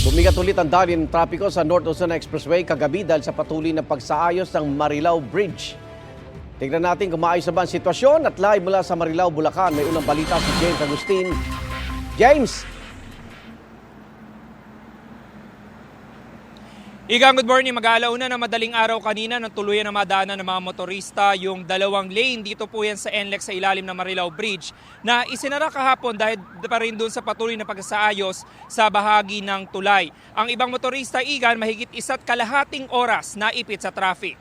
Bumigat ulit ang daloy ng trapiko sa North Luzon Expressway kagabi dahil sa patuloy na pagsaayos ng Marilao Bridge. Tingnan natin kung maayos na ba ang sitwasyon at live mula sa Marilao, Bulacan. May unang balita si James Agustin. James! Igang, good morning. Mag-aalauna na madaling araw kanina nang tuluyan na madaanan ng mga motorista yung dalawang lane. Dito po yan sa NLEX sa ilalim ng Marilao Bridge na isinara kahapon dahil pa rin doon sa patuloy na pagsaayos sa bahagi ng tulay. Ang ibang motorista, Igan, mahigit 1.5 oras na ipit sa traffic.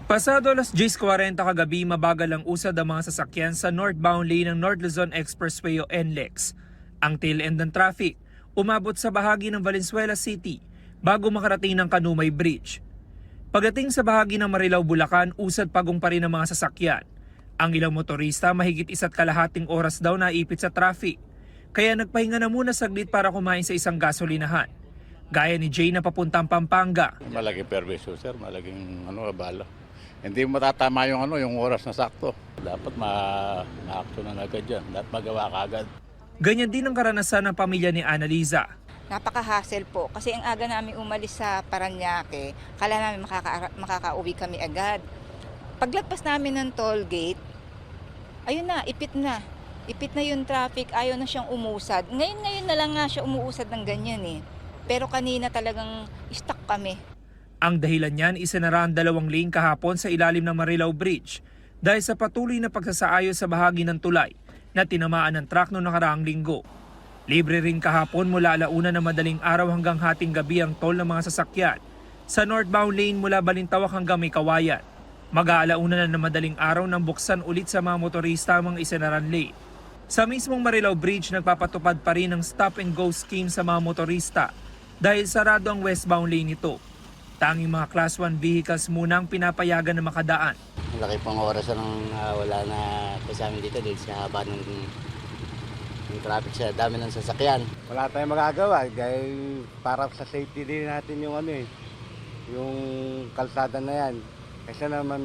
Pasado alas 10:40 kagabi, mabagal ang usad ang mga sasakyan sa northbound lane ng North Luzon Expressway o NLEX. Ang tail end ng traffic umabot sa bahagi ng Valenzuela City bago makarating ng Kanumay Bridge. Pagdating sa bahagi ng Marilao, Bulacan, usad pagong pa rin ang mga sasakyan. Ang ilang motorista mahigit 1.5 oras daw na ipit sa traffic, kaya nagpahinga na muna saglit para kumain sa isang gasolinahan. Gaya ni Jay na papuntang Pampanga. Malaking perwisyo, sir, malaking abala. Hindi matatama yung oras na sakto. Dapat ma-action na agad yan, dapat magawa ka agad. Ganyan din ang karanasan ng pamilya ni Annaliza. Napaka-hassle po kasi ang aga namin umalis sa Parañaque, kala namin makakauwi kami agad. Paglagpas namin ng toll gate, ayun na, ipit na. Ipit na yung traffic, ayaw na siyang umusad. Ngayon na lang nga siya umuusad ng ganyan eh. Pero kanina talagang stuck kami. Ang dahilan niyan, isinara ang dalawang lane kahapon sa ilalim ng Marilao Bridge dahil sa patuloy na pagsasaayos sa bahagi ng tulay na tinamaan ng truck noong nakaraang linggo. Libre rin kahapon mula alauna na madaling araw hanggang hating gabi ang toll ng mga sasakyan sa northbound lane mula Balintawak hanggang May Kawayan. Mag-aalauna na madaling araw nang buksan ulit sa mga motorista ang mga isinaran lane. Sa mismong Marilao Bridge, nagpapatupad pa rin ang stop and go scheme sa mga motorista dahil sarado ang westbound lane nito. Tanging mga Class 1 vehicles muna ang pinapayagan na makadaan. Malaki pang oras na wala na sa amin dito dahil sa haba ng traffic, sa dami ng sasakyan. Wala tayong magagawa dahil para sa safety din natin yung yung kalsada na yan. Kasi naman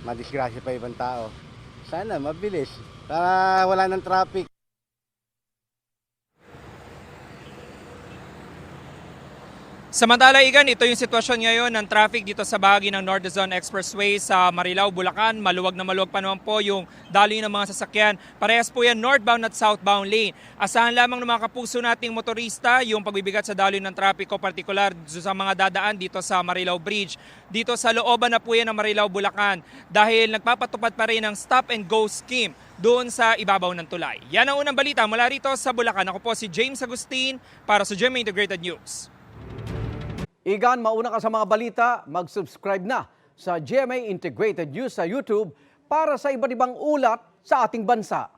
madisgrasya pa ibang tao. Sana mabilis para wala ng traffic. Samantala, Igan, ito yung sitwasyon ngayon ng traffic dito sa bahagi ng North Luzon Expressway sa Marilao, Bulacan. Maluwag na maluwag pa naman po yung daloy ng mga sasakyan. Parehas po yan northbound at southbound lane. Asahan lamang ng mga kapuso nating motorista yung pagbibigat sa daloy ng trapiko, partikular sa mga dadaan dito sa Marilao Bridge. Dito sa looban na po yan ng Marilao, Bulacan dahil nagpapatupad pa rin ng stop and go scheme doon sa ibabaw ng tulay. Yan ang unang balita mula rito sa Bulacan. Ako po si James Agustin para sa GMA Integrated News. Igan, mauna ka sa mga balita, mag-subscribe na sa GMA Integrated News sa YouTube para sa iba't ibang ulat sa ating bansa.